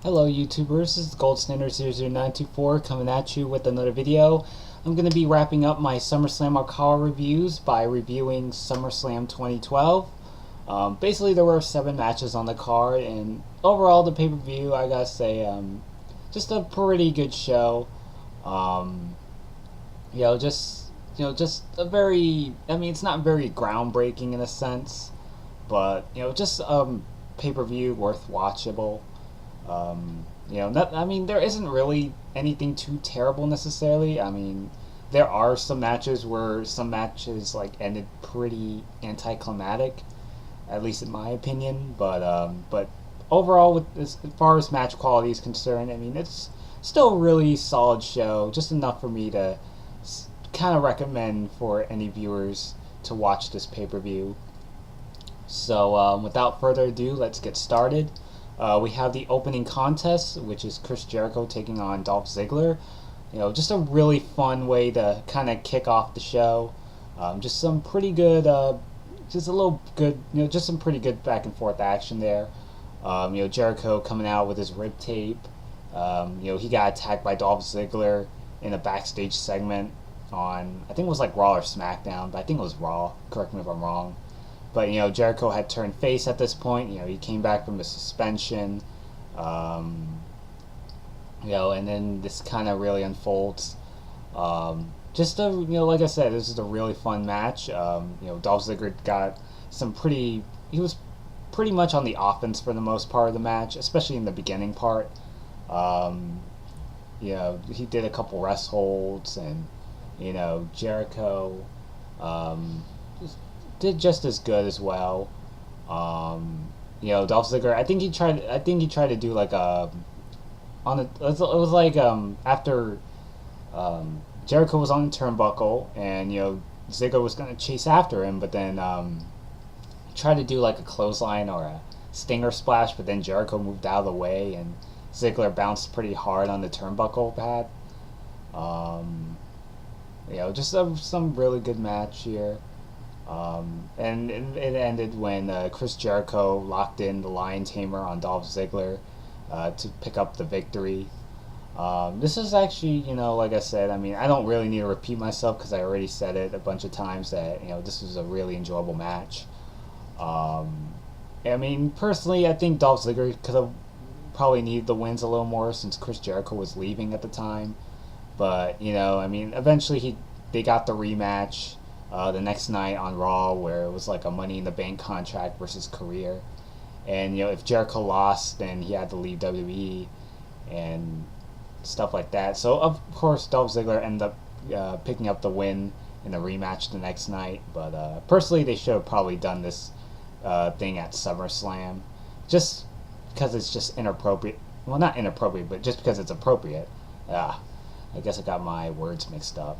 Hello YouTubers, this is GoldStandard00924 coming at you with another video. I'm going to be wrapping up my SummerSlam Arcana reviews by reviewing SummerSlam 2012. Basically there were 7 matches on the card, and overall the pay-per-view, I gotta say, just a pretty good show. Um, just a very, it's not very groundbreaking in a sense, but, just pay-per-view worth watchable. There isn't really anything too terrible necessarily. There are some matches where some matches like ended pretty anticlimactic, at least in my opinion. But overall, as far as match quality is concerned, it's still a really solid show. Just enough for me to kind of recommend for any viewers to watch this pay per view. So without further ado, let's get started. We have the opening contest, which is Chris Jericho taking on Dolph Ziggler. Just a really fun way to kind of kick off the show. Just some pretty good, just a little good, just some pretty good back and forth action there. Jericho coming out with his rib tape. He got attacked by Dolph Ziggler in a backstage segment on, I think it was like Raw or SmackDown, but I think it was Raw. Correct me if I'm wrong. But Jericho had turned face at this point. He came back from the suspension. And then this kind of really unfolds. Like I said, this is a really fun match. Dolph Ziggler got some pretty. He was pretty much on the offense for the most part of the match, especially in the beginning part. He did a couple rest holds, and Jericho. Did just as good as well. Dolph Ziggler. I think he tried. To do like a on a. It was like after Jericho was on the turnbuckle, and Ziggler was gonna chase after him, but then tried to do like a clothesline or a stinger splash, but then Jericho moved out of the way, and Ziggler bounced pretty hard on the turnbuckle pad. Some really good match here. And it ended when Chris Jericho locked in the Lion Tamer on Dolph Ziggler to pick up the victory. This is actually, like I said, I don't really need to repeat myself because I already said it a bunch of times that, this was a really enjoyable match. Personally, I think Dolph Ziggler could have probably needed the wins a little more since Chris Jericho was leaving at the time. But, eventually they got the rematch. The next night on Raw, where it was like a Money in the Bank contract versus career, and if Jericho lost, then he had to leave WWE and stuff like that. So of course Dolph Ziggler ended up picking up the win in the rematch the next night. But personally, they should have probably done this thing at SummerSlam, just because it's just inappropriate. Well, not inappropriate, but just because it's appropriate. I guess I got my words mixed up.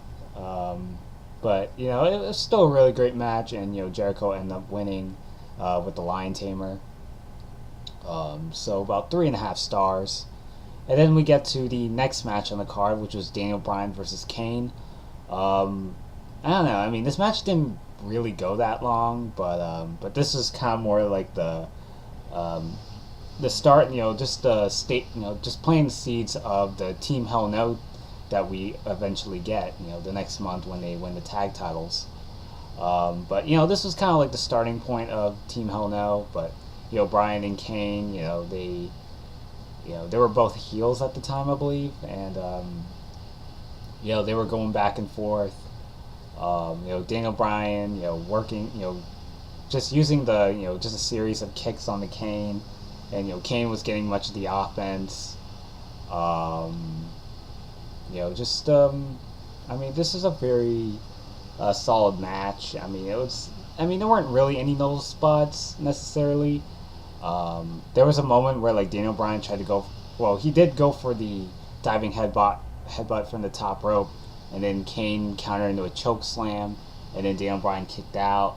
But it was still a really great match, and Jericho ended up winning with the Lion Tamer. So about 3.5 stars, and then we get to the next match on the card, which was Daniel Bryan versus Kane. I don't know. This match didn't really go that long, but this is kind of more like the start. Just the state. Just playing the seeds of the Team Hell No that we eventually get, the next month when they win the tag titles. But this was kind of like the starting point of Team Hell No. But Bryan and Kane, they were both heels at the time, I believe, and they were going back and forth. Daniel Bryan, working, just using the, just a series of kicks on the Kane, and Kane was getting much of the offense. This is a very solid match. There weren't really any notable spots necessarily. There was a moment where like Daniel Bryan tried to go. Well, he did go for the diving headbutt from the top rope, and then Kane countered into a choke slam, and then Daniel Bryan kicked out.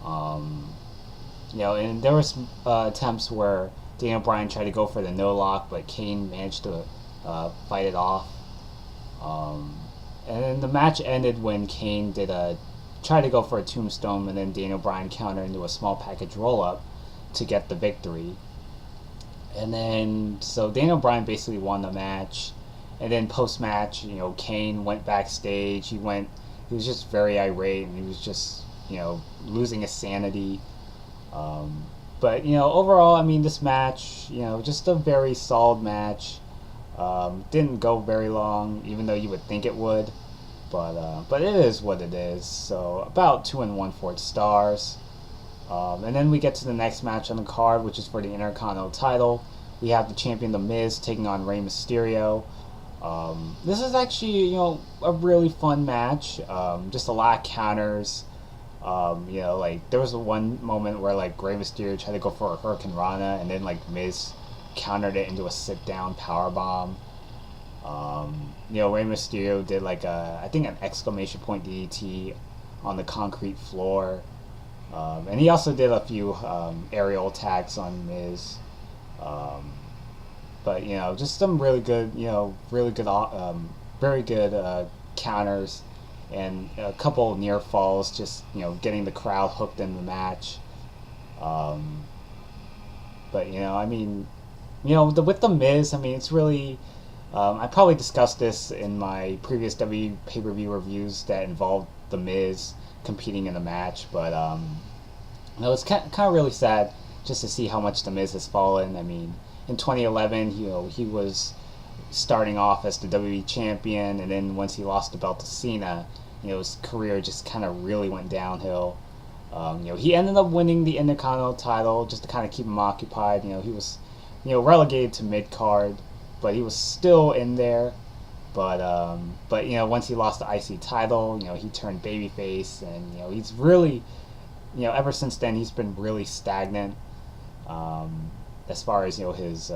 And there was attempts where Daniel Bryan tried to go for the no lock, but Kane managed to fight it off. And then the match ended when Kane tried to go for a tombstone, and then Daniel Bryan countered into a small package roll up to get the victory. And then, so Daniel Bryan basically won the match. And then post match, Kane went backstage. He was just very irate, and he was just, losing his sanity. But, overall, I mean, this match, just a very solid match. Didn't go very long, even though you would think it would. But it is what it is. So about 2 1/4 stars. And then we get to the next match on the card, which is for the Intercontinental title. We have the champion, The Miz, taking on Rey Mysterio. This is actually, a really fun match. Just a lot of counters. Like there was one moment where like Rey Mysterio tried to go for a Hurricane Rana, and then like Miz countered it into a sit down power bomb. Rey Mysterio did like I think an exclamation point DDT on the concrete floor. And he also did a few aerial attacks on Miz. But just some really good, very good counters, and a couple near falls, just getting the crowd hooked in the match. But I mean, with the Miz, I mean, it's really. I probably discussed this in my previous W pay-per-view reviews that involved the Miz competing in the match, but it's kind of really sad just to see how much the Miz has fallen. I mean, in 2011, he was starting off as the WWE champion, and then once he lost the belt to Cena, his career just kind of really went downhill. He ended up winning the Intercontinental title just to kind of keep him occupied. He was, relegated to mid card, but he was still in there. But once he lost the IC title, he turned babyface, and he's really, ever since then he's been really stagnant. As far as his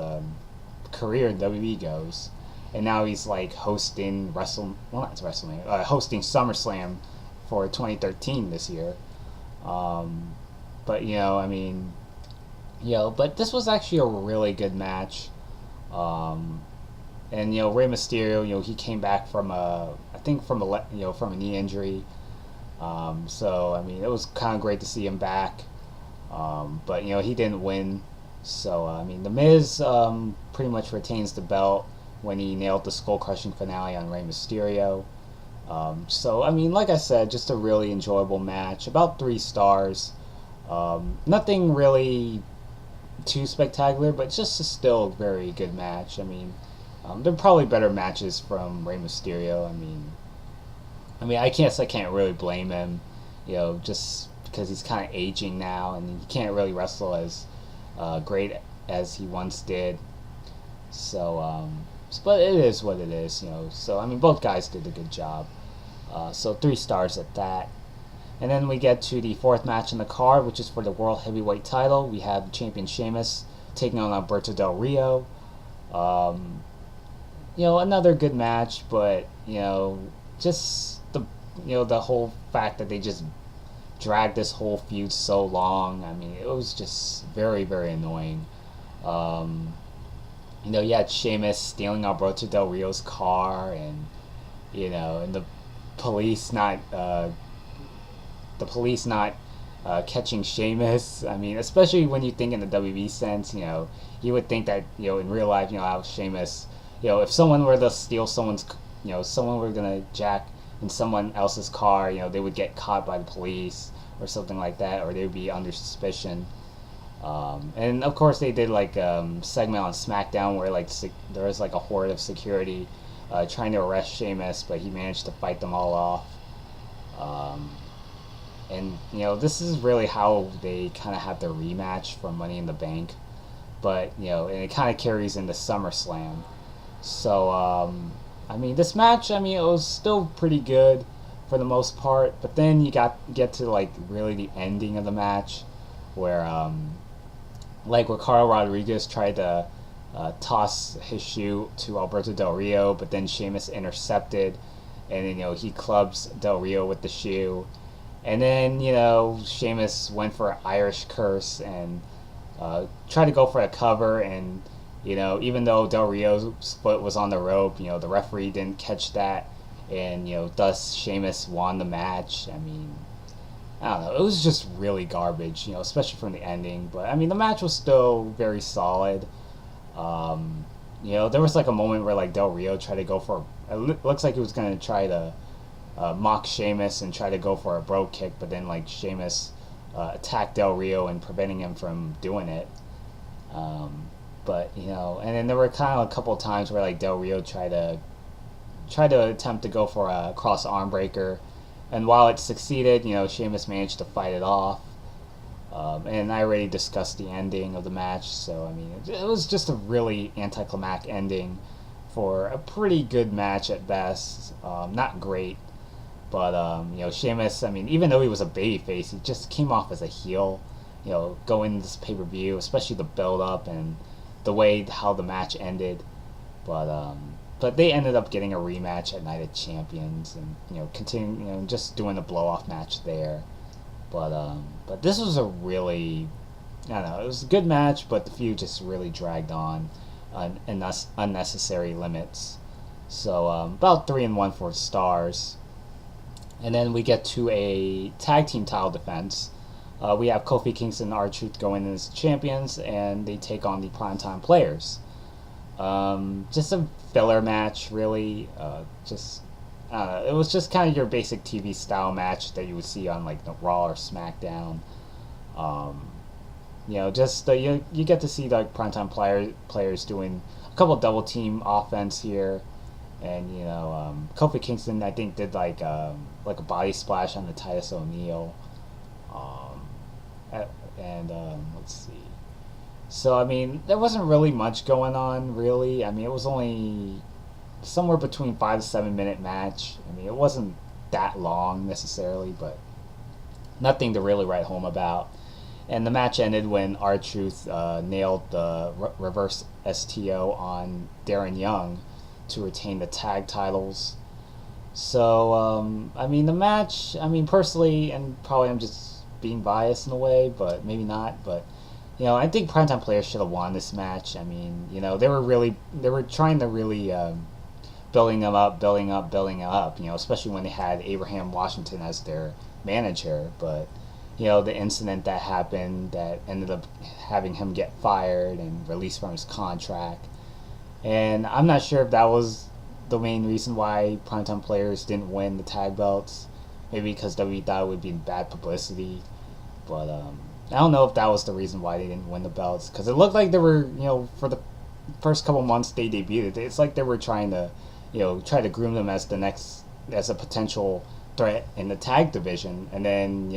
career in WWE goes, and now he's like hosting hosting SummerSlam for 2013 this year. But I mean, but this was actually a really good match. And Rey Mysterio, he came back from a knee injury. So I mean, it was kind of great to see him back. But he didn't win. So I mean, The Miz pretty much retains the belt when he nailed the skull crushing finale on Rey Mysterio. So I mean, like I said, just a really enjoyable match. About 3 stars. Nothing really too spectacular, but just still a very good match. I mean, there are probably better matches from Rey Mysterio. I can't really blame him, just because he's kind of aging now, and he can't really wrestle as great as he once did. So, but it is what it is, So I mean, both guys did a good job. So 3 stars at that. And then we get to the 4th match in the card, which is for the World Heavyweight title. We have the champion Sheamus taking on Alberto Del Rio. Another good match, but just the whole fact that they just dragged this whole feud so long. I mean, it was just very, very annoying. You had Sheamus stealing Alberto Del Rio's car, and and the police not catching Sheamus. I mean, especially when you think in the WWE sense, you would think that in real life, how Sheamus, if someone were to steal someone were gonna jack in someone else's car, they would get caught by the police or something like that, or they would be under suspicion. And of course, they did like segment on SmackDown where like there was like a horde of security trying to arrest Sheamus, but he managed to fight them all off. And this is really how they kind of have their rematch from Money in the Bank, but and it kind of carries into SummerSlam. So I mean, this match, I mean, it was still pretty good for the most part, but then you get to like really the ending of the match, where Ricardo Rodriguez tried to toss his shoe to Alberto Del Rio, but then Sheamus intercepted, and then he clubs Del Rio with the shoe, and then Sheamus went for an Irish curse and tried to go for a cover, and even though Del Rio's foot was on the rope, the referee didn't catch that, and thus Sheamus won the match. I mean, I don't know, it was just really garbage, especially from the ending. But I mean, the match was still very solid. Um, there was like a moment where like Del Rio tried to go for. Looks like he was gonna try to mock Sheamus and try to go for a bro kick, but then like Sheamus attacked Del Rio and preventing him from doing it. Um, but and then there were kind of a couple of times where like Del Rio tried to attempt to go for a cross arm breaker, and while it succeeded, Sheamus managed to fight it off. And I already discussed the ending of the match, so I mean, it was just a really anticlimactic ending for a pretty good match at best. Not great, but Sheamus. I mean, even though he was a babyface, he just came off as a heel. Going into this pay per view, especially the build up and the way how the match ended. But they ended up getting a rematch at Night of Champions, and continuing just doing a blow off match there. But this was a really, I don't know, it was a good match, but the feud just really dragged on unnecessary limits. So about 3 and 1/4 stars. And then we get to a tag team title defense. We have Kofi Kingston and R-Truth going in as champions, and they take on the Primetime Players. Just a filler match, really. It was just kind of your basic TV style match that you would see on like the Raw or SmackDown. You get to see like Primetime players doing a couple double team offense here, and Kofi Kingston I think did like a body splash on the Titus O'Neil. Let's see. So I mean, there wasn't really much going on, really. I mean, it was only somewhere between 5 to 7 minute match. I mean, it wasn't that long necessarily, but nothing to really write home about. And the match ended when R-Truth nailed the reverse STO on Darren Young to retain the tag titles. So I mean, the match. I mean, personally, and probably I'm just being biased in a way, but maybe not. But I think Primetime Players should have won this match. I mean, they were trying to really building them up, building up. Especially when they had Abraham Washington as their manager. But the incident that happened that ended up having him get fired and released from his contract. And I'm not sure if that was the main reason why Primetime Players didn't win the tag belts. Maybe because WWE thought it would be bad publicity. But I don't know if that was the reason why they didn't win the belts. Because it looked like they were, for the first couple months they debuted, it's like they were trying to, try to groom them as as a potential threat in the tag division. And then,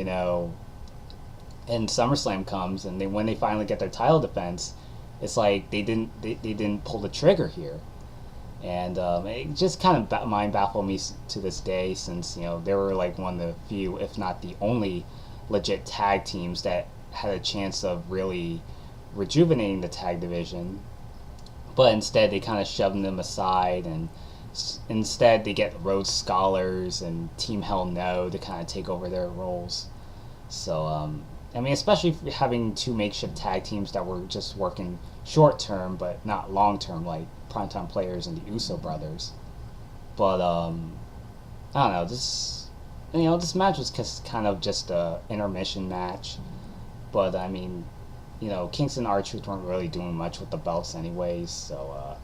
and SummerSlam comes, and when they finally get their title defense, it's like they didn't pull the trigger here. And it just kind of mind baffled me to this day, since they were like one of the few, if not the only, legit tag teams that had a chance of really rejuvenating the tag division. But instead, they kind of shoved them aside, and instead they get Rhodes Scholars and Team Hell No to kind of take over their roles. So I mean, especially having two makeshift tag teams that were just working short term but not long term, like Primetime Players and the Uso brothers. But I don't know. This match was just kind of just a intermission match. But I mean, Kingston and R-Truth weren't really doing much with the belts anyways. So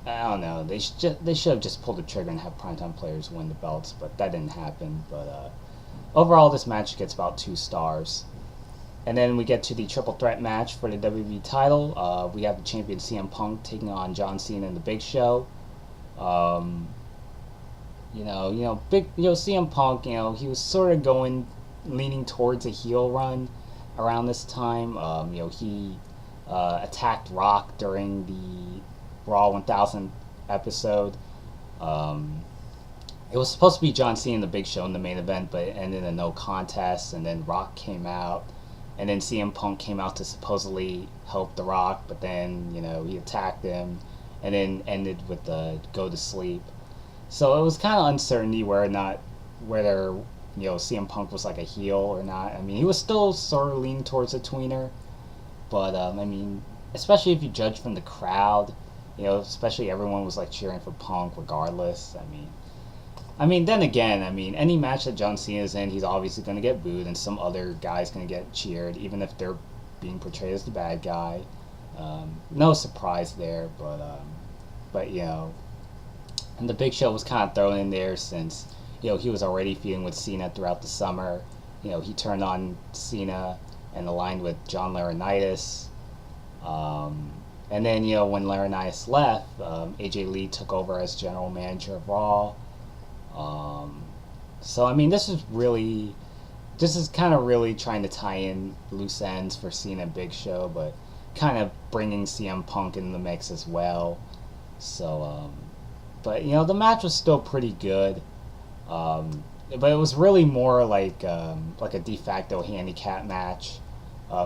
I don't know. They should have just pulled the trigger and have Primetime Players win the belts, but that didn't happen. But overall, this match gets about 2 stars. And then we get to the triple threat match for the WWE title. We have the champion CM Punk taking on John Cena and the Big Show. CM Punk. He was sort of leaning towards a heel run around this time. He attacked Rock during the Raw 1000 episode. It was supposed to be John Cena and the Big Show in the main event, but it ended in a no contest. And then Rock came out. And then CM Punk came out to supposedly help The Rock, but then, he attacked him and then ended with the go to sleep. So it was kind of uncertainty whether CM Punk was like a heel or not. I mean, he was still sort of leaning towards a tweener. But, I mean, especially if you judge from the crowd, especially everyone was like cheering for Punk regardless. I mean, then again, any match that John Cena's in, he's obviously going to get booed, and some other guy's going to get cheered, even if they're being portrayed as the bad guy. No surprise there, but and the Big Show was kind of thrown in there since he was already feuding with Cena throughout the summer. He turned on Cena and aligned with John Laurinaitis. And then when Laurinaitis left, AJ Lee took over as general manager of Raw. So I mean, this is kind of really trying to tie in loose ends for Cena and Big Show, but kind of bringing CM Punk in the mix as well. So, but the match was still pretty good. But it was really more like a de facto handicap match.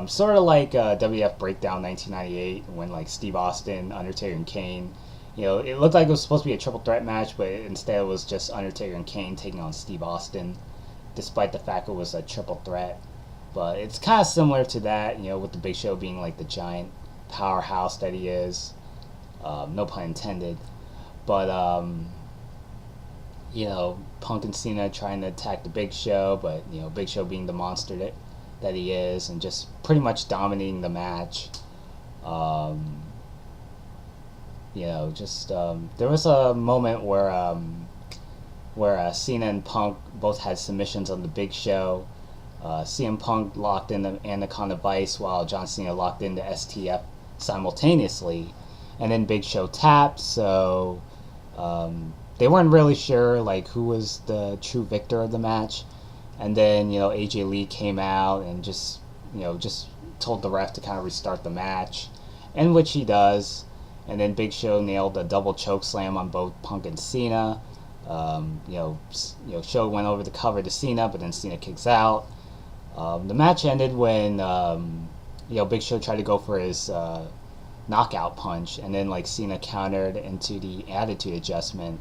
Sort of like WF Breakdown 1998 when like Steve Austin, Undertaker, and Kane. It looked like it was supposed to be a triple threat match, but instead it was just Undertaker and Kane taking on Steve Austin, despite the fact it was a triple threat. But it's kind of similar to that, with the Big Show being like the giant powerhouse that he is. No pun intended. But, Punk and Cena trying to attack the Big Show, but, Big Show being the monster that he is and just pretty much dominating the match. There was a moment where Cena and Punk both had submissions on the Big Show. CM Punk locked in the Anaconda Vice while John Cena locked into STF simultaneously, and then Big Show tapped. So they weren't really sure like who was the true victor of the match. And then AJ Lee came out and just told the ref to kind of restart the match, in which he does. And then Big Show nailed a double choke slam on both Punk and Cena. Show went over the cover to Cena, but then Cena kicks out. The match ended when Big Show tried to go for his knockout punch, and then like Cena countered into the attitude adjustment.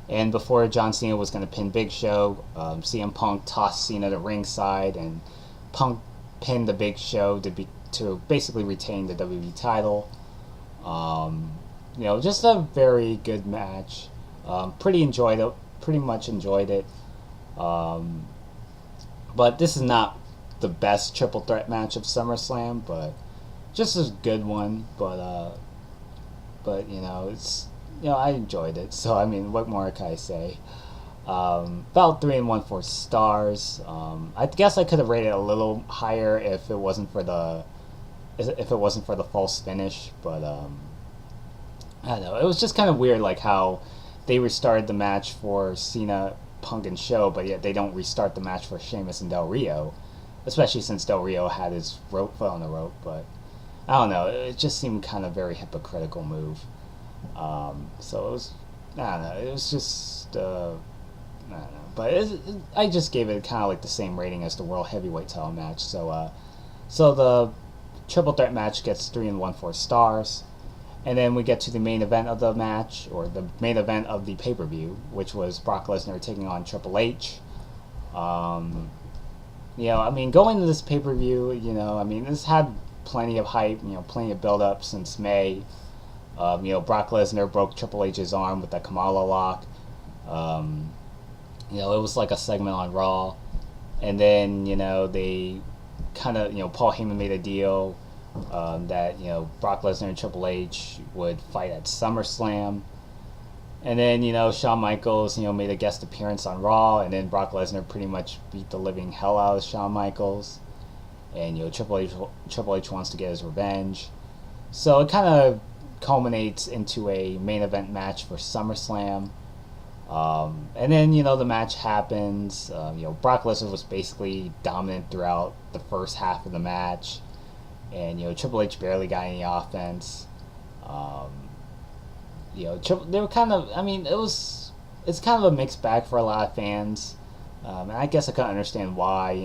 And before John Cena was going to pin Big Show, CM Punk tossed Cena to ringside, and Punk pinned the Big Show to basically retain the WWE title. Just a very good match. Pretty much enjoyed it. But this is not the best triple threat match of SummerSlam, but just a good one. But it's I enjoyed it. So I mean, what more can I say? About 3 1/4 stars. I guess I could have rated it a little higher if it wasn't for the false finish, but I don't know. It was just kind of weird, like how they restarted the match for Cena, Punk, and Show, but yet they don't restart the match for Sheamus and Del Rio, especially since Del Rio had his foot on the rope. But I don't know. It just seemed kind of very hypocritical move. So it was, I don't know. It was just, I don't know. But I just gave it kind of like the same rating as the World Heavyweight title match. So the triple threat match gets 3 1/4 stars. And then we get to the main event of the match, or the main event of the pay-per-view, which was Brock Lesnar taking on Triple H. I mean, going into this pay-per-view, this had plenty of hype, plenty of build-up since May. Brock Lesnar broke Triple H's arm with that Kamala lock. It was like a segment on Raw. And then, they kind of, Paul Heyman made a deal that Brock Lesnar and Triple H would fight at SummerSlam, and then Shawn Michaels made a guest appearance on Raw, and then Brock Lesnar pretty much beat the living hell out of Shawn Michaels, and Triple H wants to get his revenge, so it kind of culminates into a main event match for SummerSlam. And then the match happens. Brock Lesnar was basically dominant throughout the first half of the match. And Triple H barely got any offense. They were kind of. I mean, it's kind of a mixed bag for a lot of fans, and I guess I can understand why.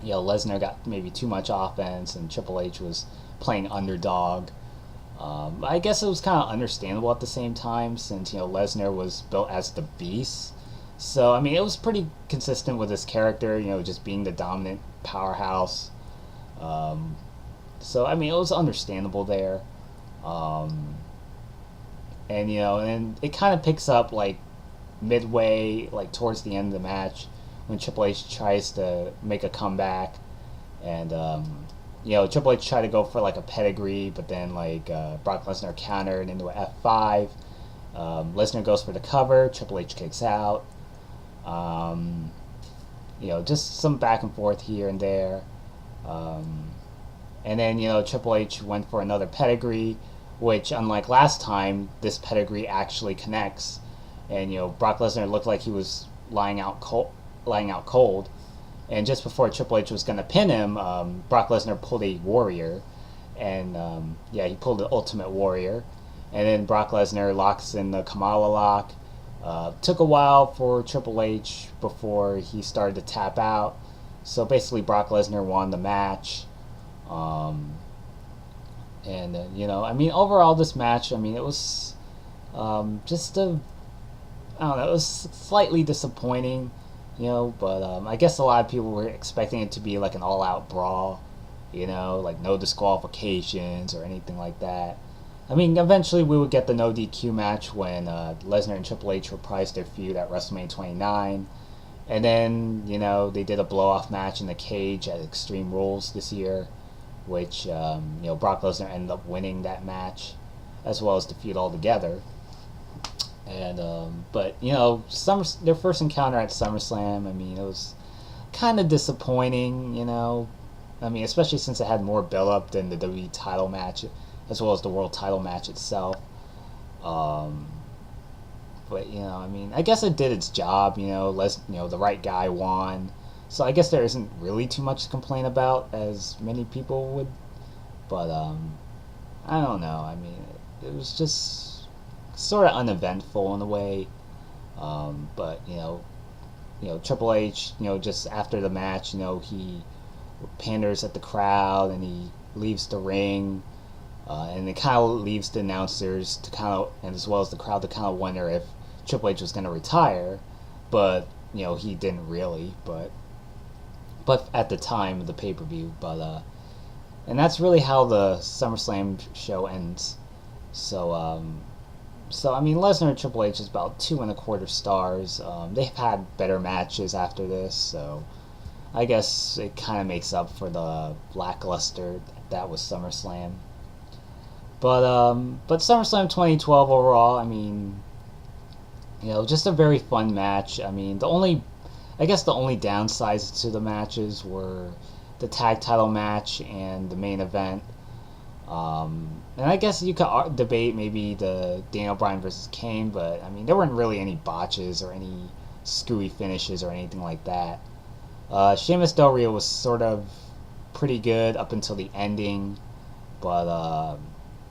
Lesnar got maybe too much offense, and Triple H was playing underdog. I guess it was kind of understandable at the same time, since Lesnar was built as the Beast. So I mean, it was pretty consistent with his character. Just being the dominant powerhouse. So I mean, it was understandable there, and and it kind of picks up like midway, like towards the end of the match, when Triple H tries to make a comeback, and Triple H tried to go for like a pedigree, but then Brock Lesnar countered into an F5. Lesnar goes for the cover. Triple H kicks out. Just some back and forth here and there. And then, Triple H went for another pedigree, which, unlike last time, this pedigree actually connects. And, Brock Lesnar looked like he was lying out cold. And just before Triple H was going to pin him, Brock Lesnar pulled a Warrior. And, he pulled the Ultimate Warrior. And then Brock Lesnar locks in the Kamala lock. Took a while for Triple H before he started to tap out. So basically Brock Lesnar won the match. Overall this match, it was it was slightly disappointing, but I guess a lot of people were expecting it to be like an all-out brawl, like no disqualifications or anything like that. Eventually we would get the no DQ match when Lesnar and Triple H reprised their feud at WrestleMania 29. And then, they did a blow-off match in the cage at Extreme Rules this year, which, Brock Lesnar ended up winning that match, as well as the feud altogether. And, their first encounter at SummerSlam, it was kind of disappointing, especially since it had more build-up than the WWE title match, as well as the world title match itself. I guess it did its job, the right guy won. So I guess there isn't really too much to complain about, as many people would. But, I don't know. It was just sort of uneventful in a way. Triple H, just after the match, he panders at the crowd and he leaves the ring. And it kind of leaves the announcers and as well as the crowd to kind of wonder if Triple H was going to retire, but he didn't really. But at the time of the pay-per-view, and that's really how the SummerSlam show ends. So Lesnar and Triple H is about 2.25 stars. They've had better matches after this, so I guess it kind of makes up for the lackluster that was SummerSlam. But SummerSlam 2012 overall, just a very fun match. The only downsides to the matches were the tag title match and the main event. And I guess you could debate maybe the Daniel Bryan versus Kane, but there weren't really any botches or any screwy finishes or anything like that. Sheamus Del Rio was sort of pretty good up until the ending, but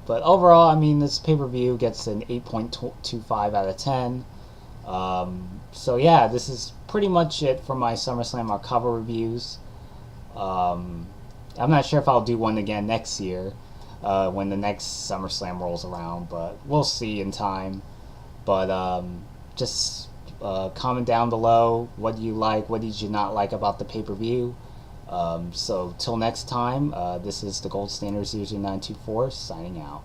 overall, this pay-per-view gets an 8.25 out of 10. This is pretty much it for my SummerSlam Arcava reviews. I'm not sure if I'll do one again next year, when the next SummerSlam rolls around, but we'll see in time. But just comment down below, what do you like, what did you not like about the pay-per-view. So till next time, this is the Gold Standard 00924 signing out.